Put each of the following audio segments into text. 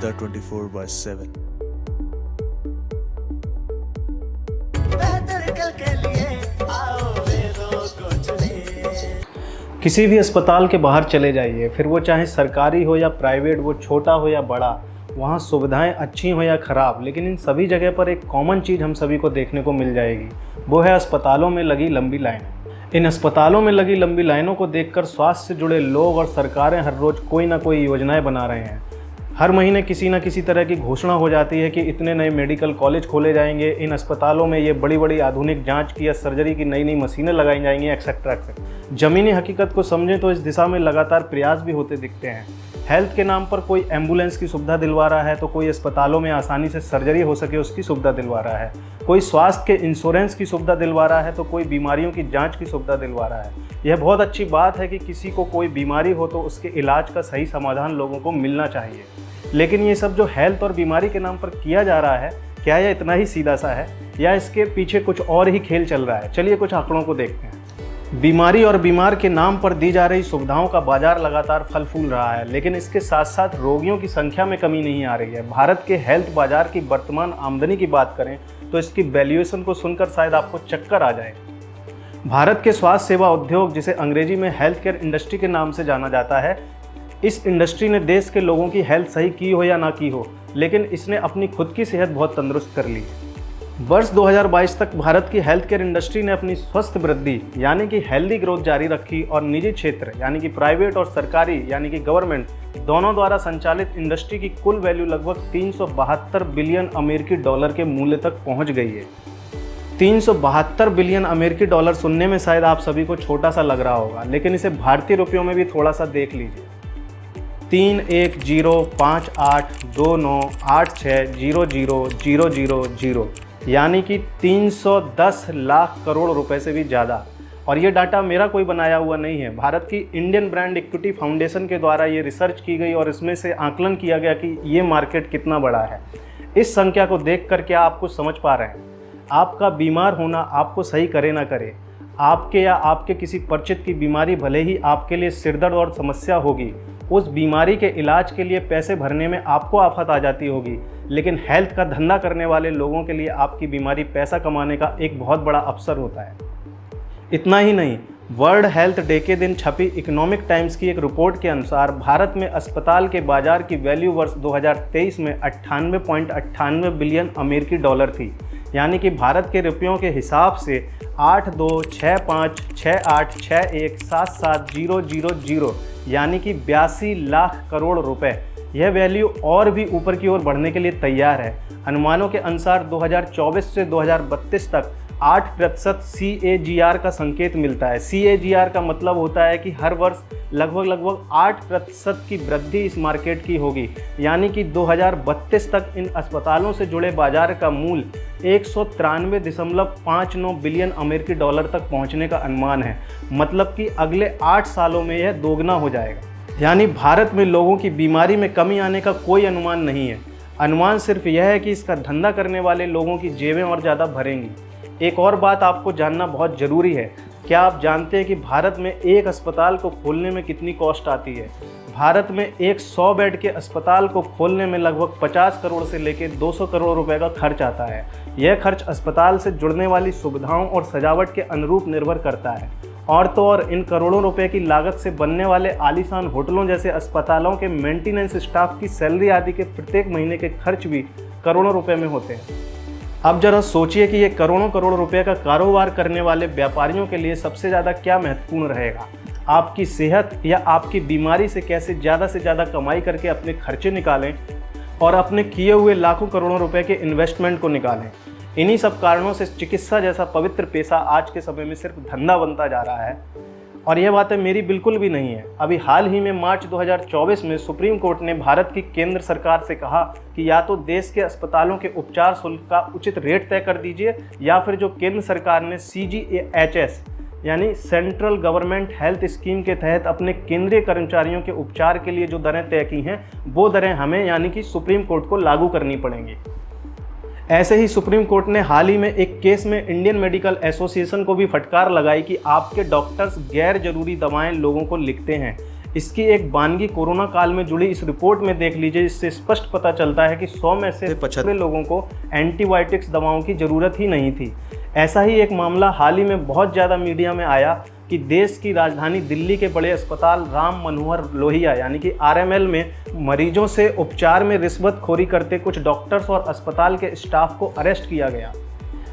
वेदा 24/7। किसी भी अस्पताल के बाहर चले जाइए, फिर वो चाहे सरकारी हो या प्राइवेट, वो छोटा हो या बड़ा, वहाँ सुविधाएं अच्छी हो या ख़राब, लेकिन इन सभी जगह पर एक कॉमन चीज़ हम सभी को देखने को मिल जाएगी। वो है अस्पतालों में लगी लंबी लाइनें। इन अस्पतालों में लगी लंबी लाइनों को देखकर स्वास्थ्य से जुड़े लोग और सरकारें हर रोज़ कोई ना कोई योजनाएं बना रहे हैं। हर महीने किसी न किसी तरह की घोषणा हो जाती है कि इतने नए मेडिकल कॉलेज खोले जाएंगे, इन अस्पतालों में ये बड़ी बड़ी आधुनिक जांच की या सर्जरी की नई नई मशीनें लगाई जाएंगी, एक्सेट्रा एक्सेट्रा। ज़मीनी हकीकत को समझें तो इस दिशा में लगातार प्रयास भी होते दिखते हैं। हेल्थ के नाम पर कोई एम्बुलेंस की सुविधा दिलवा रहा है, तो कोई अस्पतालों में आसानी से सर्जरी हो सके उसकी सुविधा दिलवा रहा है, कोई स्वास्थ्य के इंश्योरेंस की सुविधा दिलवा रहा है, तो कोई बीमारियों की जांच की सुविधा दिलवा रहा है। यह बहुत अच्छी बात है कि किसी को कोई बीमारी हो तो उसके इलाज का सही समाधान लोगों को मिलना चाहिए। लेकिन ये सब जो हेल्थ और बीमारी के नाम पर किया जा रहा है, क्या यह इतना ही सीधा सा है या इसके पीछे कुछ और ही खेल चल रहा है? चलिए कुछ आंकड़ों को देखते हैं। बीमारी और बीमार के नाम पर दी जा रही सुविधाओं का बाजार लगातार फल फूल रहा है, लेकिन इसके साथ साथ रोगियों की संख्या में कमी नहीं आ रही है। भारत के हेल्थ बाजार की वर्तमान आमदनी की बात करें तो इसकी वैल्यूएशन को सुनकर शायद आपको चक्कर आ जाए। भारत के स्वास्थ्य सेवा उद्योग, जिसे अंग्रेजी में हेल्थ केयर इंडस्ट्री के नाम से जाना जाता है, इस इंडस्ट्री ने देश के लोगों की हेल्थ सही की हो या ना की हो, लेकिन इसने अपनी खुद की सेहत बहुत तंदुरुस्त कर ली। वर्ष 2022 तक भारत की हेल्थ केयर इंडस्ट्री ने अपनी स्वस्थ वृद्धि यानी कि हेल्दी ग्रोथ जारी रखी और निजी क्षेत्र यानी कि प्राइवेट और सरकारी यानी कि गवर्नमेंट दोनों द्वारा संचालित इंडस्ट्री की कुल वैल्यू लगभग 372 बिलियन अमेरिकी डॉलर के मूल्य तक पहुंच गई है। 372 बिलियन अमेरिकी डॉलर सुनने में शायद आप सभी को छोटा सा लग रहा होगा, लेकिन इसे भारतीय रुपयों में भी थोड़ा सा देख लीजिए। 310588298600000 यानी कि 310 लाख करोड़ रुपए से भी ज़्यादा। और ये डाटा मेरा कोई बनाया हुआ नहीं है, भारत की इंडियन ब्रांड इक्विटी फाउंडेशन के द्वारा ये रिसर्च की गई और इसमें से आकलन किया गया कि ये मार्केट कितना बड़ा है। इस संख्या को देख कर क्या आप कुछ समझ पा रहे हैं? आपका बीमार होना आपको सही करे ना करे, आपके या आपके किसी परिचित की बीमारी भले ही आपके लिए सिरदर्द और समस्या होगी, उस बीमारी के इलाज के लिए पैसे भरने में आपको आफत आ जाती होगी, लेकिन हेल्थ का धंधा करने वाले लोगों के लिए आपकी बीमारी पैसा कमाने का एक बहुत बड़ा अवसर होता है। इतना ही नहीं, वर्ल्ड हेल्थ डे के दिन छपी इकोनॉमिक टाइम्स की एक रिपोर्ट के अनुसार भारत में अस्पताल के बाजार की वैल्यू वर्ष 2023 में 98.98 बिलियन अमेरिकी डॉलर थी, यानी कि भारत के रुपयों के हिसाब से 826568617700 यानी कि 82 लाख करोड़ रुपए। यह वैल्यू और भी ऊपर की ओर बढ़ने के लिए तैयार है। अनुमानों के अनुसार 2024 से 2032 तक 8% CAGR का संकेत मिलता है। CAGR का मतलब होता है कि हर वर्ष लगभग 8% की वृद्धि इस मार्केट की होगी, यानी कि 2032 तक इन अस्पतालों से जुड़े बाजार का मूल्य 193.59 बिलियन अमेरिकी डॉलर तक पहुंचने का अनुमान है। मतलब कि अगले 8 सालों में यह दोगुना हो जाएगा। यानी भारत में लोगों की बीमारी में कमी आने का कोई अनुमान नहीं है। अनुमान सिर्फ यह है कि इसका धंधा करने वाले लोगों की जेबें और ज़्यादा भरेंगी। एक और बात आपको जानना बहुत ज़रूरी है। क्या आप जानते हैं कि भारत में एक अस्पताल को खोलने में कितनी कॉस्ट आती है? भारत में एक 100 बेड के अस्पताल को खोलने में लगभग 50 करोड़ से लेकर 200 करोड़ रुपए का खर्च आता है। यह खर्च अस्पताल से जुड़ने वाली सुविधाओं और सजावट के अनुरूप निर्भर करता है। और तो और इन करोड़ों रुपए की लागत से बनने वाले आलीशान होटलों जैसे अस्पतालों के मेंटेनेंस स्टाफ की सैलरी आदि के प्रत्येक महीने के खर्च भी करोड़ों रुपए में होते हैं। अब जरा सोचिए कि ये करोड़ों करोड़ रुपए का कारोबार करने वाले व्यापारियों के लिए सबसे ज़्यादा क्या महत्वपूर्ण रहेगा? आपकी सेहत या आपकी बीमारी से कैसे ज़्यादा से ज़्यादा कमाई करके अपने खर्चे निकालें और अपने किए हुए लाखों करोड़ों रुपए के इन्वेस्टमेंट को निकालें। इन्हीं सब कारणों से चिकित्सा जैसा पवित्र पेशा आज के समय में सिर्फ धंधा बनता जा रहा है। और यह बातें मेरी बिल्कुल भी नहीं है। अभी हाल ही में मार्च 2024 में सुप्रीम कोर्ट ने भारत की केंद्र सरकार से कहा कि या तो देश के अस्पतालों के उपचार शुल्क का उचित रेट तय कर दीजिए, या फिर जो केंद्र सरकार ने CGHS यानी सेंट्रल गवर्नमेंट हेल्थ स्कीम के तहत अपने केंद्रीय कर्मचारियों के उपचार के लिए जो दरें तय की हैं, वो दरें हमें यानी कि सुप्रीम कोर्ट को लागू करनी पड़ेंगी। ऐसे ही सुप्रीम कोर्ट ने हाल ही में एक केस में इंडियन मेडिकल एसोसिएशन को भी फटकार लगाई कि आपके डॉक्टर्स गैर जरूरी दवाएं लोगों को लिखते हैं। इसकी एक वानगी कोरोना काल में जुड़ी इस रिपोर्ट में देख लीजिए। इससे स्पष्ट पता चलता है कि 100 में से 75 लोगों को एंटीबायोटिक्स दवाओं की ज़रूरत ही नहीं थी। ऐसा ही एक मामला हाल ही में बहुत ज़्यादा मीडिया में आया कि देश की राजधानी दिल्ली के बड़े अस्पताल राम मनोहर लोहिया यानी कि आरएमएल में मरीजों से उपचार में रिश्वतखोरी करते कुछ डॉक्टर्स और अस्पताल के स्टाफ को अरेस्ट किया गया।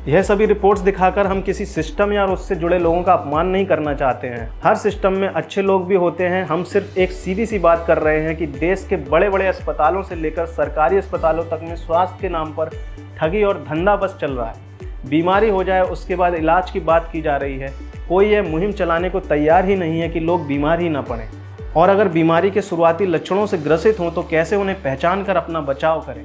यह सभी रिपोर्ट्स दिखाकर हम किसी सिस्टम या उससे जुड़े लोगों का अपमान नहीं करना चाहते हैं। हर सिस्टम में अच्छे लोग भी होते हैं। हम सिर्फ एक सीधी सी बात कर रहे हैं कि देश के बड़े बड़े अस्पतालों से लेकर सरकारी अस्पतालों तक में स्वास्थ्य के नाम पर ठगी और धंधा बस चल रहा है। बीमारी हो जाए उसके बाद इलाज की बात की जा रही है। कोई यह मुहिम चलाने को तैयार ही नहीं है कि लोग बीमार ही ना पड़ें, और अगर बीमारी के शुरुआती लक्षणों से ग्रसित हों तो कैसे उन्हें पहचान कर अपना बचाव करें।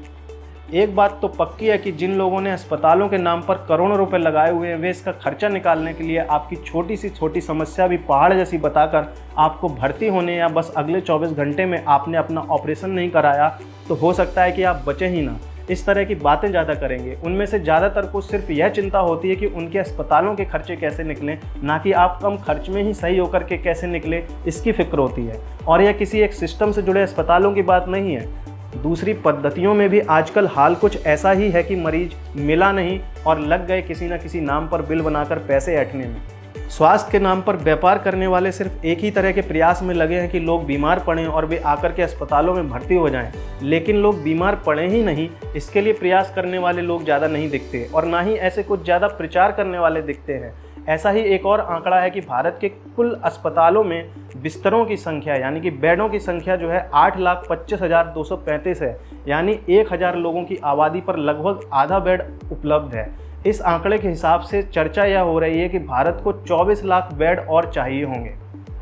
एक बात तो पक्की है कि जिन लोगों ने अस्पतालों के नाम पर करोड़ों रुपए लगाए हुए हैं, वे इसका खर्चा निकालने के लिए आपकी छोटी सी छोटी समस्या भी पहाड़ जैसी बताकर आपको भर्ती होने या बस अगले 24 घंटे में आपने अपना ऑपरेशन नहीं कराया तो हो सकता है कि आप बचे ही ना, इस तरह की बातें ज़्यादा करेंगे। उनमें से ज़्यादातर को सिर्फ यह चिंता होती है कि उनके अस्पतालों के खर्चे कैसे निकलें, ना कि आप कम खर्च में ही सही होकर के कैसे निकले, इसकी फिक्र होती है। और यह किसी एक सिस्टम से जुड़े अस्पतालों की बात नहीं है। दूसरी पद्धतियों में भी आजकल हाल कुछ ऐसा ही है कि मरीज मिला नहीं और लग गए किसी न किसी नाम पर बिल बनाकर पैसे ऐंठने में। स्वास्थ्य के नाम पर व्यापार करने वाले सिर्फ एक ही तरह के प्रयास में लगे हैं कि लोग बीमार पड़ें और वे आकर के अस्पतालों में भर्ती हो जाएं। लेकिन लोग बीमार पड़े ही नहीं, इसके लिए प्रयास करने वाले लोग ज़्यादा नहीं दिखते और ना ही ऐसे कुछ ज़्यादा प्रचार करने वाले दिखते हैं। ऐसा ही एक और आंकड़ा है कि भारत के कुल अस्पतालों में बिस्तरों की संख्या यानी कि बेडों की संख्या जो है 8,25,235 है, यानी 1,000 लोगों की आबादी पर लगभग आधा बेड उपलब्ध है। इस आंकड़े के हिसाब से चर्चा यह हो रही है कि भारत को 24 लाख बेड और चाहिए होंगे।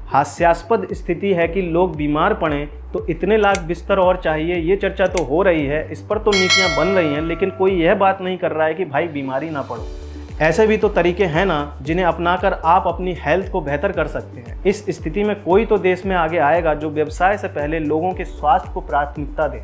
हास्यास्पद स्थिति है कि लोग बीमार पड़ें तो इतने लाख बिस्तर और चाहिए, ये चर्चा तो हो रही है, इस पर तो नीतियां बन रही हैं, लेकिन कोई यह बात नहीं कर रहा है कि भाई बीमारी ना पड़ो। ऐसे भी तो तरीके हैं ना जिन्हें अपनाकर आप अपनी हेल्थ को बेहतर कर सकते हैं। इस स्थिति में कोई तो देश में आगे आएगा जो व्यवसाय से पहले लोगों के स्वास्थ्य को प्राथमिकता दे।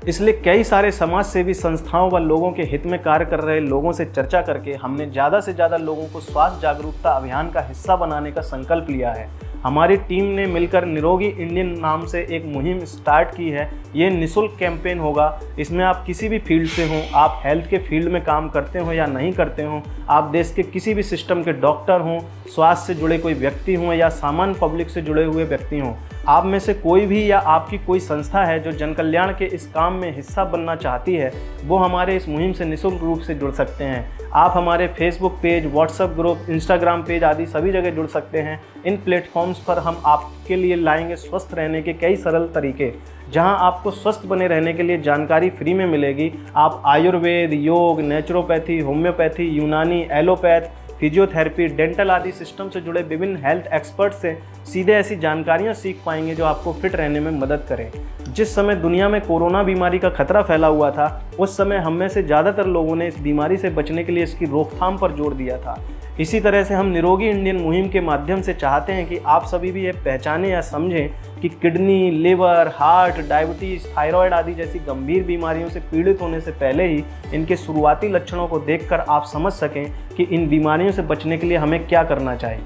इसलिए कई सारे समाज सेवी संस्थाओं व लोगों के हित में कार्य कर रहे लोगों से चर्चा करके हमने ज़्यादा से ज़्यादा लोगों को स्वास्थ्य जागरूकता अभियान का हिस्सा बनाने का संकल्प लिया है। हमारी टीम ने मिलकर निरोगी इंडियन नाम से एक मुहिम स्टार्ट की है। ये निःशुल्क कैंपेन होगा। इसमें आप किसी भी फील्ड से हों, आप हेल्थ के फील्ड में काम करते हो या नहीं करते हो, आप देश के किसी भी सिस्टम के डॉक्टर हों, स्वास्थ्य से जुड़े कोई व्यक्ति हों या सामान्य पब्लिक से जुड़े हुए व्यक्ति हों, आप में से कोई भी या आपकी कोई संस्था है जो जनकल्याण के इस काम में हिस्सा बनना चाहती है, वो हमारे इस मुहिम से निःशुल्क रूप से जुड़ सकते हैं। आप हमारे Facebook page, WhatsApp group, Instagram page आदि सभी जगह जुड़ सकते हैं। इन प्लेटफॉर्म्स पर हम आपके लिए लाएंगे स्वस्थ रहने के कई सरल तरीके, जहां आपको स्वस्थ बने रहने के लिए जानकारी फ्री में मिलेगी। आप आयुर्वेद, योग, नेचुरोपैथी, होम्योपैथी, यूनानी, एलोपैथ, फिजियोथेरेपी, डेंटल आदि सिस्टम से जुड़े विभिन्न हेल्थ एक्सपर्ट से सीधे ऐसी जानकारियां सीख पाएंगे जो आपको फिट रहने में मदद करें। जिस समय दुनिया में कोरोना बीमारी का खतरा फैला हुआ था, उस समय हम में से ज़्यादातर लोगों ने इस बीमारी से बचने के लिए इसकी रोकथाम पर जोर दिया था। इसी तरह से हम निरोगी इंडियन मुहिम के माध्यम से चाहते हैं कि आप सभी भी ये पहचानें या समझें कि kidney, liver, heart, diabetes, thyroid आदि जैसी गंभीर बीमारियों से पीड़ित होने से पहले ही इनके शुरुआती लक्षणों को देखकर आप समझ सकें कि इन बीमारियों से बचने के लिए हमें क्या करना चाहिए।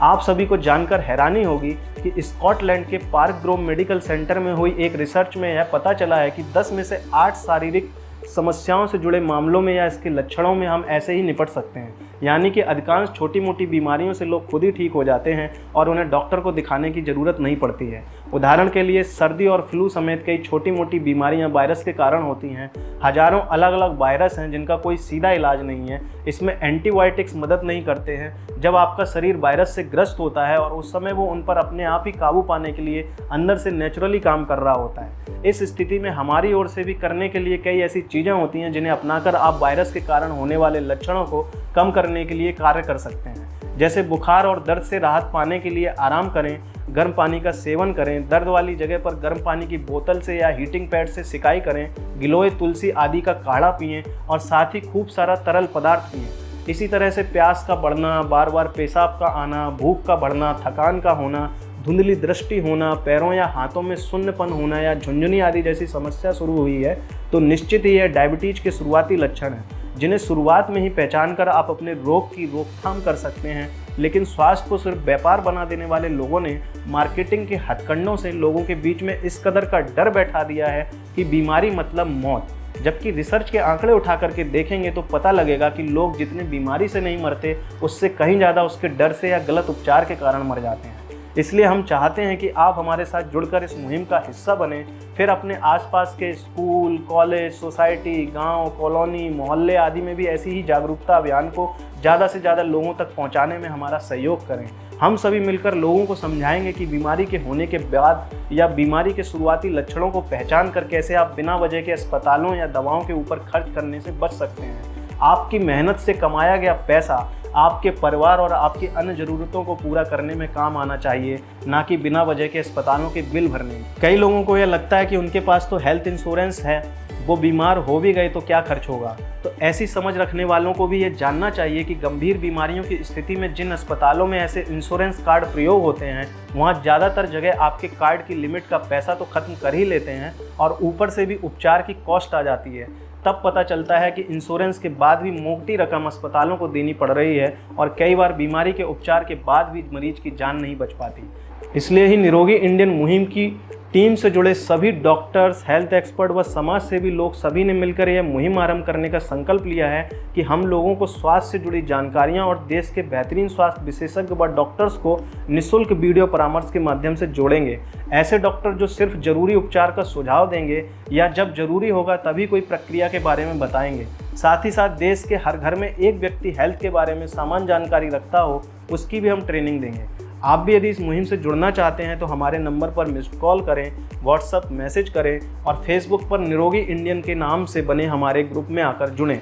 आप सभी को जानकर हैरानी होगी कि स्कॉटलैंड के पार्क ग्रोव मेडिकल सेंटर में हुई एक रिसर्च में यह पता चला है कि 10 में से 8 शारीरिक समस्याओं से जुड़े मामलों में या इसके लक्षणों में हम ऐसे ही निपट सकते हैं। यानी कि अधिकांश छोटी मोटी बीमारियों से लोग खुद ही ठीक हो जाते हैं और उन्हें डॉक्टर को दिखाने की ज़रूरत नहीं पड़ती है। उदाहरण के लिए सर्दी और फ्लू समेत कई छोटी मोटी बीमारियां वायरस के कारण होती हैं। हजारों अलग अलग वायरस हैं जिनका कोई सीधा इलाज नहीं है। इसमें एंटीबायोटिक्स मदद नहीं करते हैं। जब आपका शरीर वायरस से ग्रस्त होता है और उस समय वो उन पर अपने आप ही काबू पाने के लिए अंदर से नेचुरली काम कर रहा होता है। इस स्थिति में हमारी ओर से भी करने के लिए कई ऐसी चीज़ें होती हैं जिन्हें अपनाकर आप वायरस के कारण होने वाले लक्षणों को कम करने के लिए कार्य कर सकते हैं। जैसे बुखार और दर्द से राहत पाने के लिए आराम करें, गर्म पानी का सेवन करें, दर्द वाली जगह पर गर्म पानी की बोतल से या हीटिंग पैड से सिकाई करें, गिलोय, तुलसी आदि का काढ़ा पिएं और साथ ही खूब सारा तरल पदार्थ पिएं। इसी तरह से प्यास का बढ़ना, बार बार पेशाब का आना, भूख का बढ़ना, थकान का होना, धुंधली दृष्टि होना, पैरों या हाथों में शून्यपन होना या झुंझुनी आदि जैसी समस्या शुरू हुई है तो निश्चित ही यह डायबिटीज के शुरुआती लक्षण हैं, जिन्हें शुरुआत में ही पहचान कर आप अपने रोग की रोकथाम कर सकते हैं लेकिन स्वास्थ्य को सिर्फ व्यापार बना देने वाले लोगों ने मार्केटिंग के हथकंडों से लोगों के बीच में इस कदर का डर बैठा दिया है कि बीमारी मतलब मौत। जबकि रिसर्च के आंकड़े उठा करके देखेंगे तो पता लगेगा कि लोग जितने बीमारी से नहीं मरते, उससे कहीं ज़्यादा उसके डर से या गलत उपचार के कारण मर जाते हैं। इसलिए हम चाहते हैं कि आप हमारे साथ जुड़कर इस मुहिम का हिस्सा बने, फिर अपने आसपास के स्कूल, कॉलेज, सोसाइटी, गांव, कॉलोनी, मोहल्ले आदि में भी ऐसी ही जागरूकता अभियान को ज़्यादा से ज़्यादा लोगों तक पहुंचाने में हमारा सहयोग करें। हम सभी मिलकर लोगों को समझाएंगे कि बीमारी के होने के बाद या बीमारी के शुरुआती लक्षणों को पहचान कर कैसे आप बिना वजह के अस्पतालों या दवाओं के ऊपर खर्च करने से बच सकते हैं। आपकी मेहनत से कमाया गया पैसा आपके परिवार और आपकी अन्य ज़रूरतों को पूरा करने में काम आना चाहिए, ना कि बिना वजह के अस्पतालों के बिल भरने में। कई लोगों को यह लगता है कि उनके पास तो हेल्थ इंश्योरेंस है, वो बीमार हो भी गए तो क्या खर्च होगा। तो ऐसी समझ रखने वालों को भी ये जानना चाहिए कि गंभीर बीमारियों की स्थिति में जिन अस्पतालों में ऐसे इंश्योरेंस कार्ड प्रयोग होते हैं, वहाँ ज़्यादातर जगह आपके कार्ड की लिमिट का पैसा तो खत्म कर ही लेते हैं और ऊपर से भी उपचार की कॉस्ट आ जाती है। तब पता चलता है कि इंश्योरेंस के बाद भी मोटी रकम अस्पतालों को देनी पड़ रही है और कई बार बीमारी के उपचार के बाद भी मरीज की जान नहीं बच पाती। इसलिए ही निरोगी इंडियन मुहिम की टीम से जुड़े सभी डॉक्टर्स, हेल्थ एक्सपर्ट व समाज सेवी लोग सभी ने मिलकर यह मुहिम आरंभ करने का संकल्प लिया है कि हम लोगों को स्वास्थ्य से जुड़ी जानकारियां और देश के बेहतरीन स्वास्थ्य विशेषज्ञ व डॉक्टर्स को निःशुल्क वीडियो परामर्श के माध्यम से जोड़ेंगे। ऐसे डॉक्टर जो सिर्फ जरूरी उपचार का सुझाव देंगे या जब जरूरी होगा तभी कोई प्रक्रिया के बारे में बताएंगे। साथ ही साथ देश के हर घर में एक व्यक्ति हेल्थ के बारे में सामान्य जानकारी रखता हो, उसकी भी हम ट्रेनिंग देंगे। आप भी यदि इस मुहिम से जुड़ना चाहते हैं तो हमारे नंबर पर मिस्ड कॉल करें, व्हाट्सएप मैसेज करें और फेसबुक पर निरोगी इंडियन के नाम से बने हमारे ग्रुप में आकर जुड़ें।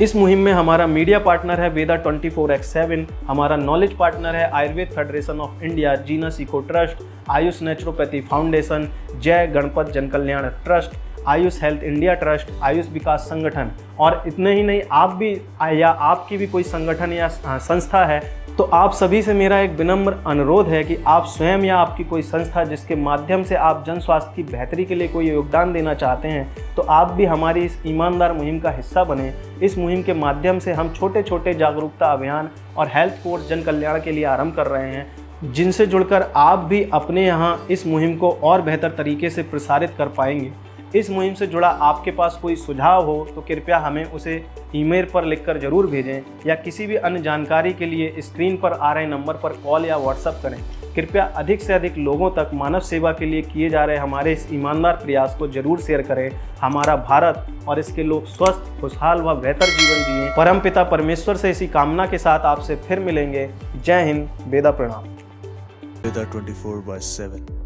इस मुहिम में हमारा मीडिया पार्टनर है वेदा 24x7, हमारा नॉलेज पार्टनर है Ayurveda federation of India, genus eco trust, Ayush naturopathy foundation, Jai Ganpat Jan Kalyan trust, Ayush health India trust, Ayush Vikas Sangathan. और इतने ही नहीं, आप भी या आपकी भी कोई संगठन या संस्था है तो आप सभी से मेरा एक विनम्र अनुरोध है कि आप स्वयं या आपकी कोई संस्था जिसके माध्यम से आप जन स्वास्थ्य की बेहतरी के लिए कोई योगदान देना चाहते हैं, तो आप भी हमारी इस ईमानदार मुहिम का हिस्सा बने। इस मुहिम के माध्यम से हम छोटे छोटे जागरूकता अभियान और हेल्थ कोर्स जन कल्याण के लिए आरंभ कर रहे हैं, जिनसे जुड़कर आप भी अपने यहाँ इस मुहिम को और बेहतर तरीके से प्रसारित कर पाएंगे। इस मुहिम से जुड़ा आपके पास कोई सुझाव हो तो कृपया हमें उसे ईमेल पर लिखकर ज़रूर भेजें या किसी भी अन्य जानकारी के लिए स्क्रीन पर आ रहे नंबर पर कॉल या व्हाट्सएप करें। कृपया अधिक से अधिक लोगों तक मानव सेवा के लिए किए जा रहे हमारे इस ईमानदार प्रयास को जरूर शेयर करें। हमारा भारत और इसके लोग स्वस्थ, खुशहाल व बेहतर जीवन जिएं। परमपिता परमेश्वर से इसी कामना के साथ आपसे फिर मिलेंगे। जय हिंद, वेदा प्रणाम। वेदा 24/7।